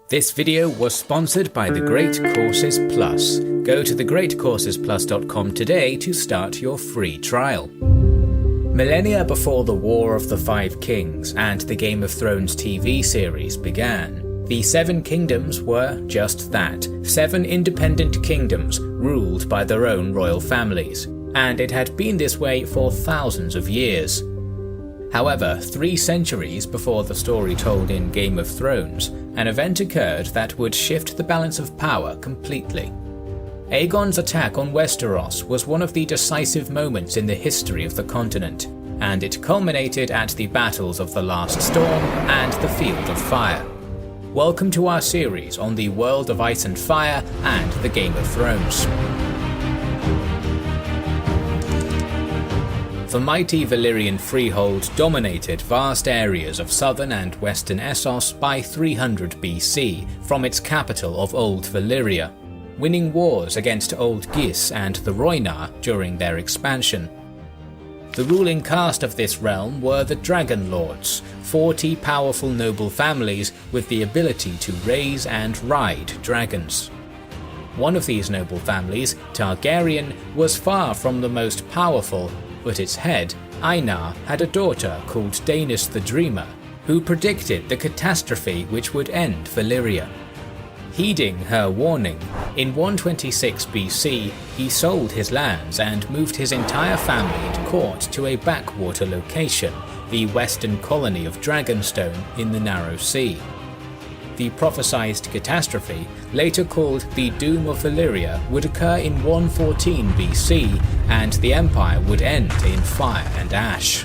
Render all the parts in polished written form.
This video was sponsored by The Great Courses Plus. Go to thegreatcoursesplus.com today to start your free trial. Millennia before the War of the Five Kings and the Game of Thrones TV series began, the Seven Kingdoms were just that, 7 independent kingdoms ruled by their own royal families, and it had been this way for thousands of years. However, 3 centuries before the story told in Game of Thrones, an event occurred that would shift the balance of power completely. Aegon's attack on Westeros was one of the decisive moments in the history of the continent, and it culminated at the battles of the Last Storm and the Field of Fire. Welcome to our series on the world of Ice and Fire and the Game of Thrones. The mighty Valyrian freehold dominated vast areas of southern and western Essos by 300 BC from its capital of Old Valyria, winning wars against Old Gis and the Rhoynar during their expansion. The ruling caste of this realm were the Dragon Lords, 40 powerful noble families with the ability to raise and ride dragons. One of these noble families, Targaryen, was far from the most powerful, but its head, Einar, had a daughter called Daenys the Dreamer, who predicted the catastrophe which would end Valyria. Heeding her warning, in 126 BC he sold his lands and moved his entire family and court to a backwater location, the western colony of Dragonstone in the Narrow Sea. The prophesied catastrophe, later called the Doom of Valyria, would occur in 114 BC, and the empire would end in fire and ash.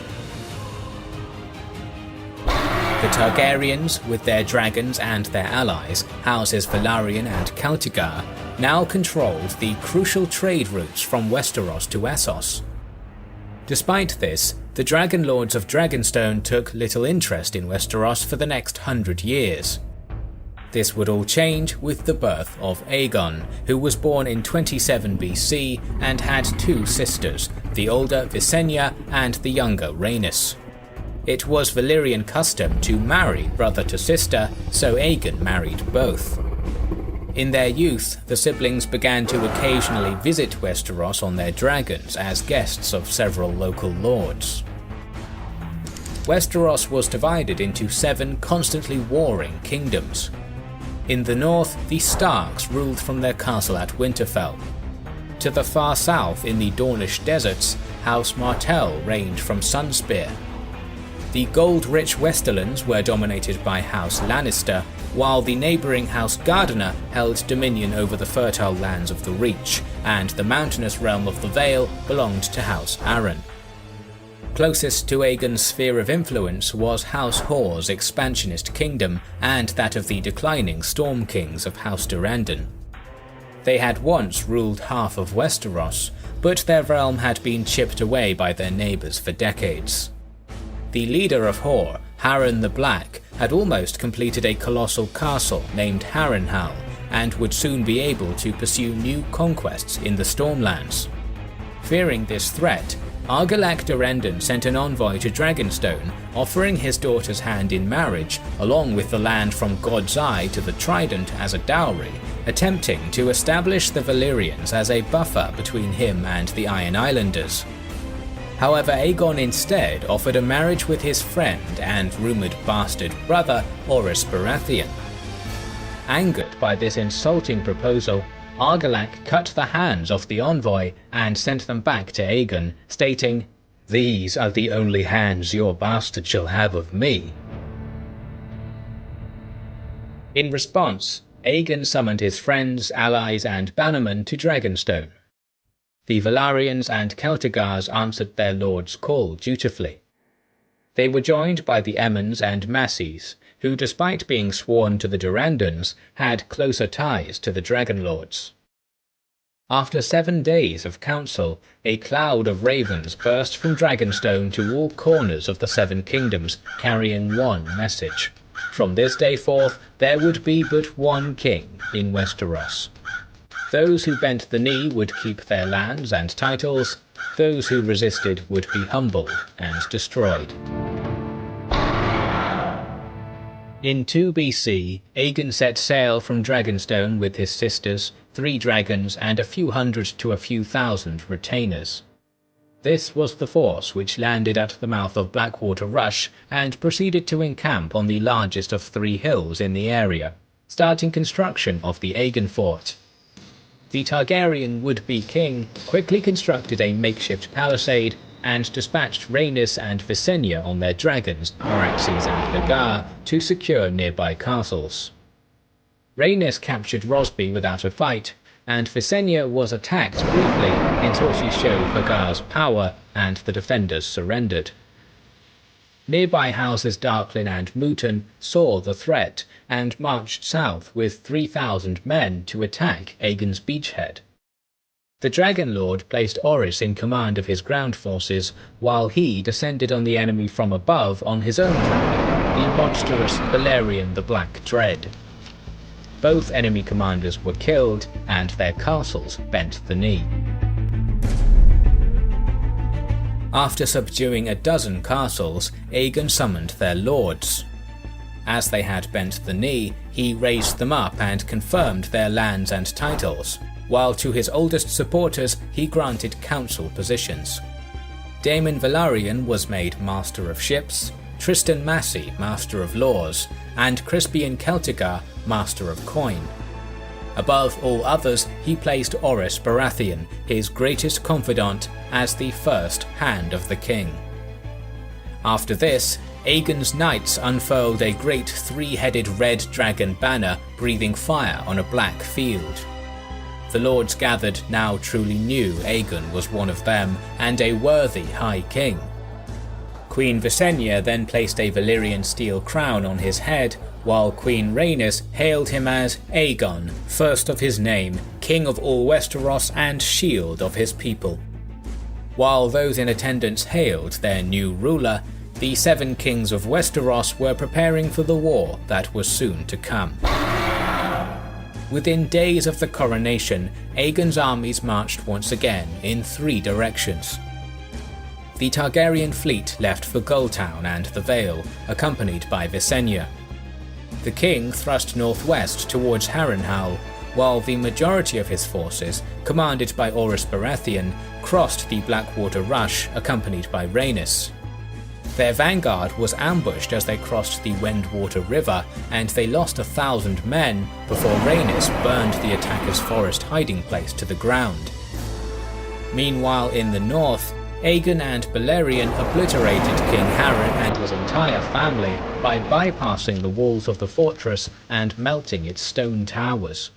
The Targaryens, with their dragons and their allies, houses Velaryon and Celtigar, now controlled the crucial trade routes from Westeros to Essos. Despite this, the Dragon Lords of Dragonstone took little interest in Westeros for the next 100 years. This would all change with the birth of Aegon, who was born in 27 BC and had 2 sisters, the older Visenya and the younger Rhaenys. It was Valyrian custom to marry brother to sister, so Aegon married both. In their youth, the siblings began to occasionally visit Westeros on their dragons as guests of several local lords. Westeros was divided into 7 constantly warring kingdoms. In the north, the Starks ruled from their castle at Winterfell. To the far south in the Dornish deserts, House Martell reigned from Sunspear. The gold-rich Westerlands were dominated by House Lannister, while the neighbouring House Gardener held dominion over the fertile lands of the Reach, and the mountainous realm of the Vale belonged to House Arryn. Closest to Aegon's sphere of influence was House Hoare's expansionist kingdom and that of the declining Storm Kings of House Durrandon. They had once ruled half of Westeros, but their realm had been chipped away by their neighbours for decades. The leader of Hoare, Harren the Black, had almost completed a colossal castle named Harrenhal, and would soon be able to pursue new conquests in the Stormlands. Fearing this threat, Argilac Durrandon sent an envoy to Dragonstone, offering his daughter's hand in marriage, along with the land from God's Eye to the Trident as a dowry, attempting to establish the Valyrians as a buffer between him and the Iron Islanders. However, Aegon instead offered a marriage with his friend and rumoured bastard brother, Orys Baratheon. Angered by this insulting proposal, Argilac cut the hands off the envoy and sent them back to Aegon, stating, "These are the only hands your bastard shall have of me." In response, Aegon summoned his friends, allies and bannermen to Dragonstone. The Velaryons and Celtigars answered their lord's call dutifully. They were joined by the Emmons and Masseys, who despite being sworn to the Durrandons, had closer ties to the Dragon Lords. After 7 days of council, a cloud of ravens burst from Dragonstone to all corners of the 7 kingdoms, carrying one message. From this day forth, there would be but one king in Westeros. Those who bent the knee would keep their lands and titles, those who resisted would be humbled and destroyed. In 2 BC, Aegon set sail from Dragonstone with his sisters, 3 dragons and a few hundred to a few thousand retainers. This was the force which landed at the mouth of Blackwater Rush and proceeded to encamp on the largest of 3 hills in the area, starting construction of the Aegon fort. The Targaryen would-be king quickly constructed a makeshift palisade and dispatched Rhaenys and Visenya on their dragons, Meraxes and Vhagar, to secure nearby castles. Rhaenys captured Rosby without a fight, and Visenya was attacked briefly until she showed Vhagar's power and the defenders surrendered. Nearby houses Darklyn and Mooton saw the threat and marched south with 3,000 men to attack Aegon's beachhead. The Dragon Lord placed Orys in command of his ground forces, while he descended on the enemy from above on his own dragon, the monstrous Balerion the Black Dread. Both enemy commanders were killed, and their castles bent the knee. After subduing a dozen castles, Aegon summoned their lords. As they had bent the knee, he raised them up and confirmed their lands and titles, while to his oldest supporters he granted council positions. Daemon Velaryon was made Master of Ships, Tristan Massey Master of Laws, and Crispian Celtigar Master of Coin. Above all others, he placed Orys Baratheon, his greatest confidant, as the first hand of the king. After this, Aegon's knights unfurled a great 3-headed red dragon banner breathing fire on a black field. The lords gathered now truly knew Aegon was one of them and a worthy High King. Queen Visenya then placed a Valyrian steel crown on his head, while Queen Rhaenys hailed him as Aegon, first of his name, King of all Westeros and Shield of his people. While those in attendance hailed their new ruler, the 7 kings of Westeros were preparing for the war that was soon to come. Within days of the coronation, Aegon's armies marched once again in 3 directions. The Targaryen fleet left for Gulltown and the Vale, accompanied by Visenya. The king thrust northwest towards Harrenhal, while the majority of his forces, commanded by Orys Baratheon, crossed the Blackwater Rush, accompanied by Rhaenys. Their vanguard was ambushed as they crossed the Wendwater River, and they lost 1,000 men before Rhaenys burned the attackers' forest hiding place to the ground. Meanwhile in the north, Aegon and Balerion obliterated King Harren and his entire family by bypassing the walls of the fortress and melting its stone towers.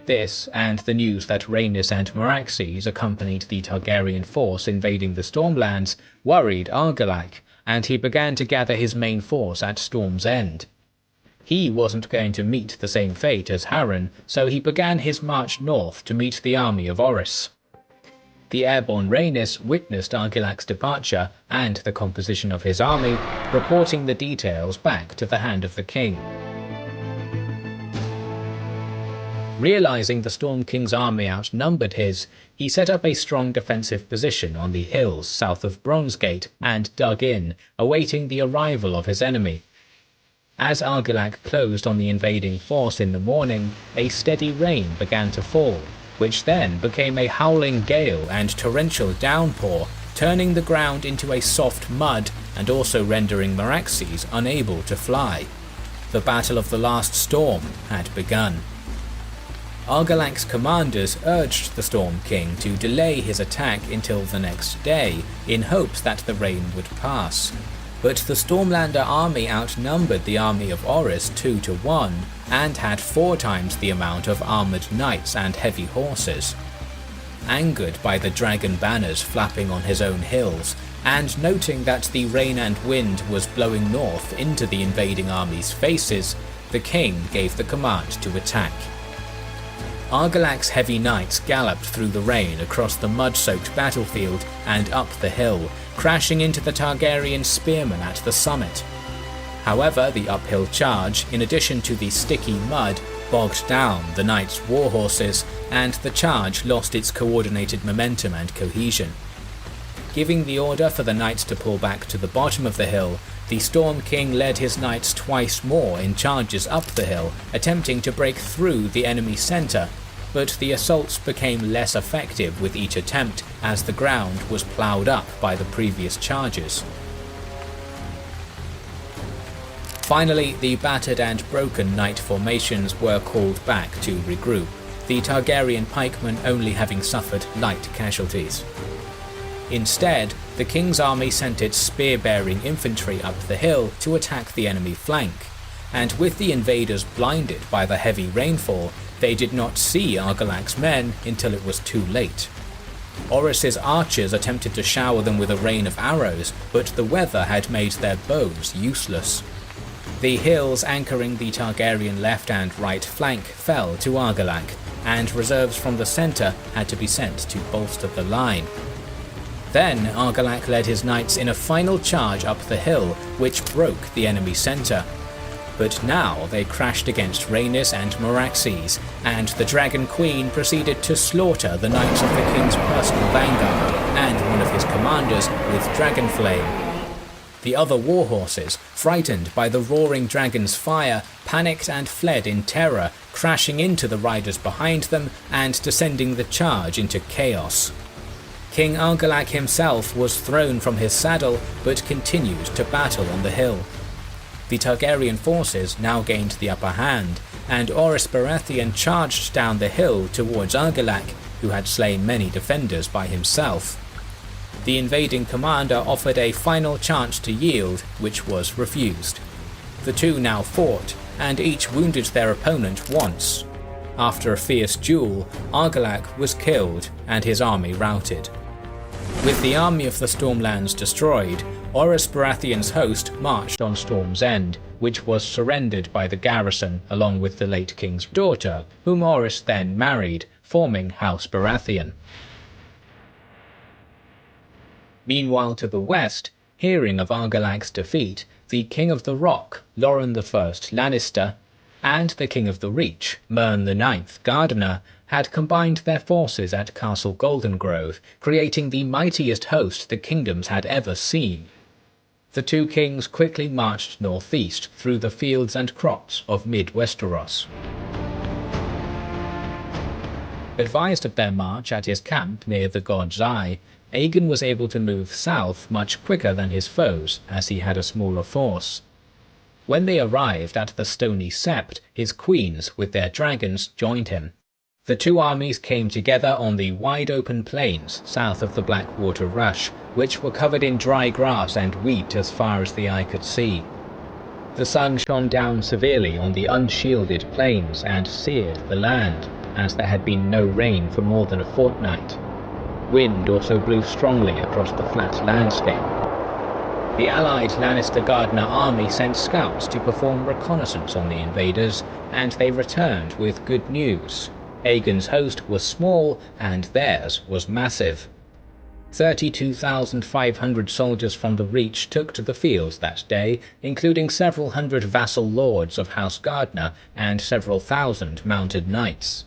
This, and the news that Rhaenys and Meraxes accompanied the Targaryen force invading the Stormlands, worried Argilac, and he began to gather his main force at Storm's End. He wasn't going to meet the same fate as Harren, so he began his march north to meet the army of Orys. The airborne Rhaenys witnessed Argilac's departure and the composition of his army, reporting the details back to the Hand of the King. Realizing the Storm King's army outnumbered his, he set up a strong defensive position on the hills south of Bronzegate and dug in, awaiting the arrival of his enemy. As Argilac closed on the invading force in the morning, a steady rain began to fall, which then became a howling gale and torrential downpour, turning the ground into a soft mud and also rendering Meraxes unable to fly. The Battle of the Last Storm had begun. Argilac's commanders urged the Storm King to delay his attack until the next day, in hopes that the rain would pass. But the Stormlander army outnumbered the army of Orys 2-1, and had 4 times the amount of armoured knights and heavy horses. Angered by the dragon banners flapping on his own hills, and noting that the rain and wind was blowing north into the invading army's faces, the king gave the command to attack. Argilac's heavy knights galloped through the rain across the mud-soaked battlefield and up the hill, crashing into the Targaryen spearmen at the summit. However, the uphill charge, in addition to the sticky mud, bogged down the knights' warhorses, and the charge lost its coordinated momentum and cohesion. Giving the order for the knights to pull back to the bottom of the hill, The Storm King led his knights twice more in charges up the hill, attempting to break through the enemy centre, but the assaults became less effective with each attempt as the ground was ploughed up by the previous charges. Finally, the battered and broken knight formations were called back to regroup, the Targaryen pikemen only having suffered light casualties. Instead, the king's army sent its spear-bearing infantry up the hill to attack the enemy flank, and with the invaders blinded by the heavy rainfall, they did not see Argilac's men until it was too late. Orys's archers attempted to shower them with a rain of arrows, but the weather had made their bows useless. The hills anchoring the Targaryen left and right flank fell to Argilac, and reserves from the centre had to be sent to bolster the line. Then Argilac led his knights in a final charge up the hill, which broke the enemy centre. But now they crashed against Rhaenys and Meraxes, and the Dragon Queen proceeded to slaughter the knights of the king's personal vanguard and one of his commanders with Dragonflame. The other warhorses, frightened by the roaring dragon's fire, panicked and fled in terror, crashing into the riders behind them and descending the charge into chaos. King Argilac himself was thrown from his saddle, but continued to battle on the hill. The Targaryen forces now gained the upper hand, and Orys Baratheon charged down the hill towards Argilac, who had slain many defenders by himself. The invading commander offered a final chance to yield, which was refused. The two now fought, and each wounded their opponent once. After a fierce duel, Argilac was killed and his army routed. With the army of the Stormlands destroyed, Orys Baratheon's host marched on Storm's End, which was surrendered by the garrison along with the late king's daughter, whom Orys then married, forming House Baratheon. Meanwhile to the west, hearing of Argilac's defeat, the King of the Rock, Loren I Lannister, and the King of the Reach, Mern IX Gardener, had combined their forces at Castle Goldengrove, creating the mightiest host the kingdoms had ever seen. The two kings quickly marched northeast through the fields and crops of mid-Westeros. Advised of their march at his camp near the God's Eye, Aegon was able to move south much quicker than his foes, as he had a smaller force. When they arrived at the Stony Sept, his queens, with their dragons, joined him. The two armies came together on the wide-open plains south of the Blackwater Rush, which were covered in dry grass and wheat as far as the eye could see. The sun shone down severely on the unshielded plains and seared the land, as there had been no rain for more than a fortnight. Wind also blew strongly across the flat landscape. The allied Lannister-Gardner army sent scouts to perform reconnaissance on the invaders, and they returned with good news. Aegon's host was small, and theirs was massive. 32,500 soldiers from the Reach took to the fields that day, including several hundred vassal lords of House Gardner and several thousand mounted knights.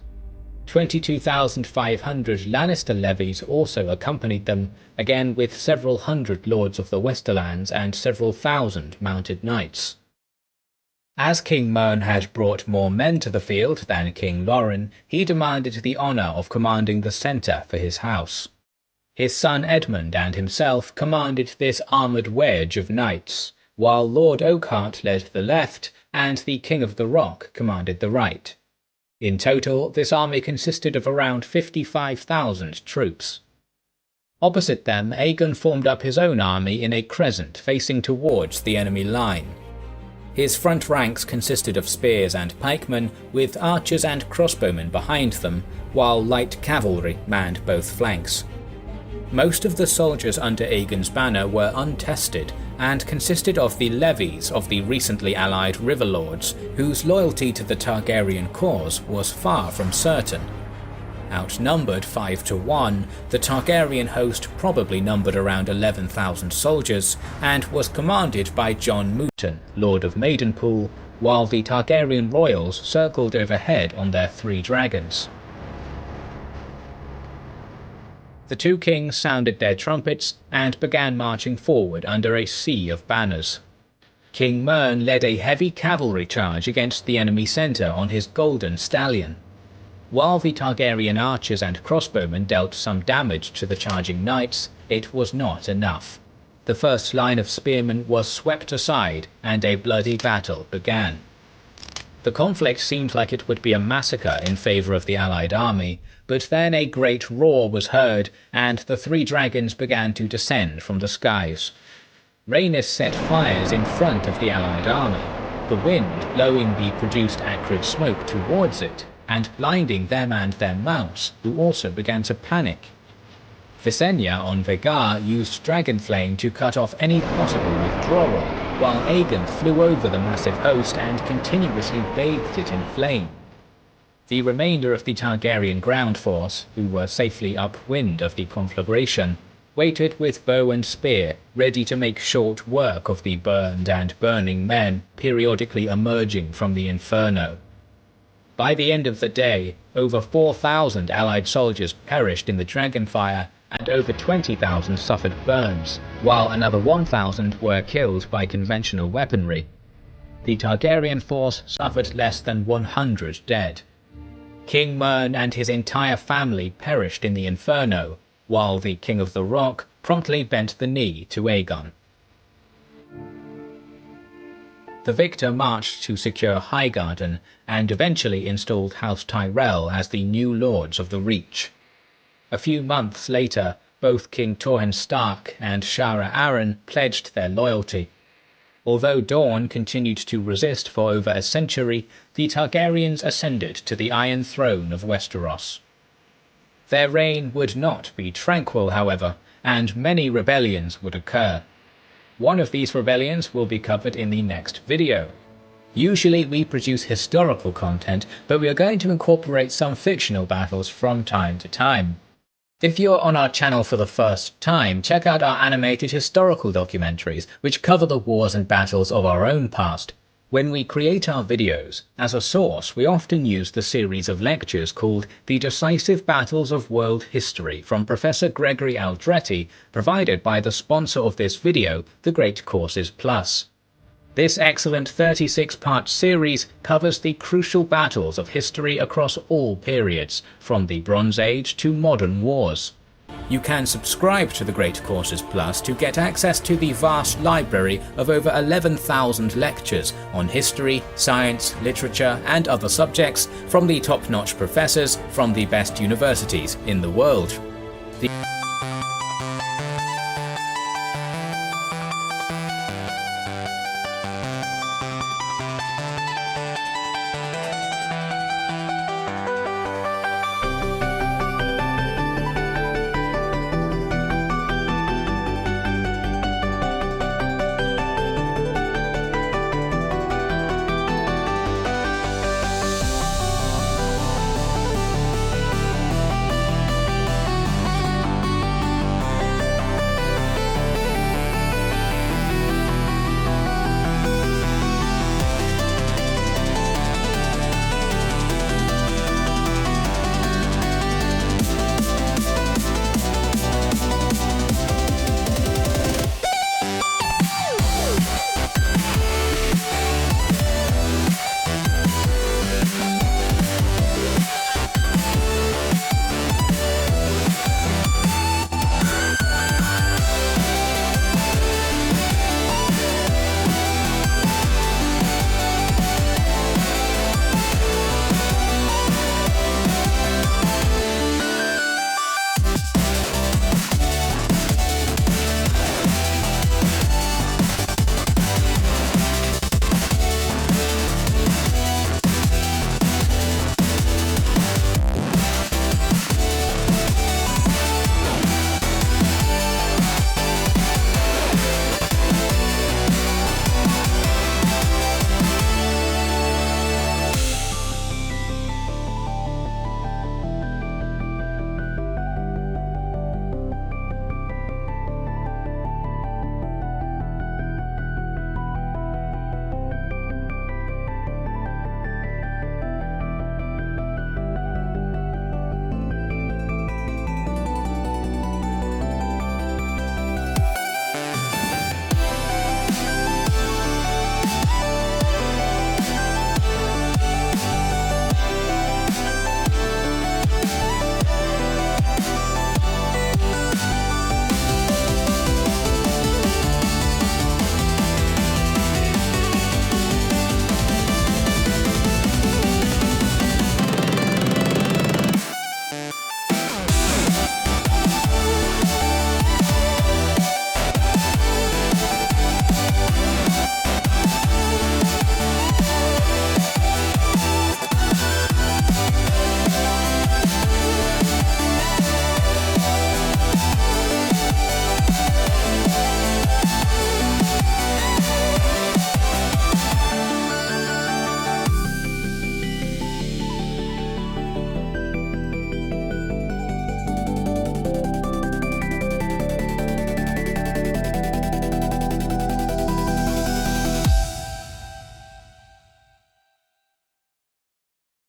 22,500 Lannister levies also accompanied them, again with several hundred lords of the Westerlands and several thousand mounted knights. As King Mern had brought more men to the field than King Loren, he demanded the honour of commanding the centre for his house. His son Edmund and himself commanded this armoured wedge of knights, while Lord Oakheart led the left and the King of the Rock commanded the right. In total, this army consisted of around 55,000 troops. Opposite them, Aegon formed up his own army in a crescent facing towards the enemy line. His front ranks consisted of spears and pikemen, with archers and crossbowmen behind them, while light cavalry manned both flanks. Most of the soldiers under Aegon's banner were untested, and consisted of the levies of the recently allied River Lords, whose loyalty to the Targaryen cause was far from certain. Outnumbered 5 to 1, the Targaryen host probably numbered around 11,000 soldiers, and was commanded by Jon Mooton, Lord of Maidenpool, while the Targaryen royals circled overhead on their 3 dragons. The two kings sounded their trumpets and began marching forward under a sea of banners. King Mern led a heavy cavalry charge against the enemy centre on his golden stallion. While the Targaryen archers and crossbowmen dealt some damage to the charging knights, it was not enough. The first line of spearmen was swept aside, and a bloody battle began. The conflict seemed like it would be a massacre in favour of the allied army, but then a great roar was heard, and the three dragons began to descend from the skies. Rhaenys set fires in front of the allied army, the wind blowing the produced acrid smoke towards it, and blinding them and their mounts, who also began to panic. Visenya on Vhagar used Dragonflame to cut off any possible withdrawal, while Aegon flew over the massive host and continuously bathed it in flame. The remainder of the Targaryen ground force, who were safely upwind of the conflagration, waited with bow and spear, ready to make short work of the burned and burning men periodically emerging from the inferno. By the end of the day, over 4,000 allied soldiers perished in the dragonfire, and over 20,000 suffered burns, while another 1,000 were killed by conventional weaponry. The Targaryen force suffered less than 100 dead. King Mern and his entire family perished in the inferno, while the King of the Rock promptly bent the knee to Aegon. The victor marched to secure Highgarden, and eventually installed House Tyrell as the new lords of the Reach. A few months later, both King Torrhen Stark and Shara Aren pledged their loyalty. Although Dorne continued to resist for over a century, the Targaryens ascended to the Iron Throne of Westeros. Their reign would not be tranquil, however, and many rebellions would occur. One of these rebellions will be covered in the next video. Usually we produce historical content, but we are going to incorporate some fictional battles from time to time. If you're on our channel for the first time, check out our animated historical documentaries, which cover the wars and battles of our own past. When we create our videos, as a source we often use the series of lectures called The Decisive Battles of World History from Professor Gregory Aldretti, provided by the sponsor of this video, The Great Courses Plus. This excellent 36-part series covers the crucial battles of history across all periods, from the Bronze Age to modern wars. You can subscribe to the Great Courses Plus to get access to the vast library of over 11,000 lectures on history, science, literature and other subjects from the top-notch professors from the best universities in the world.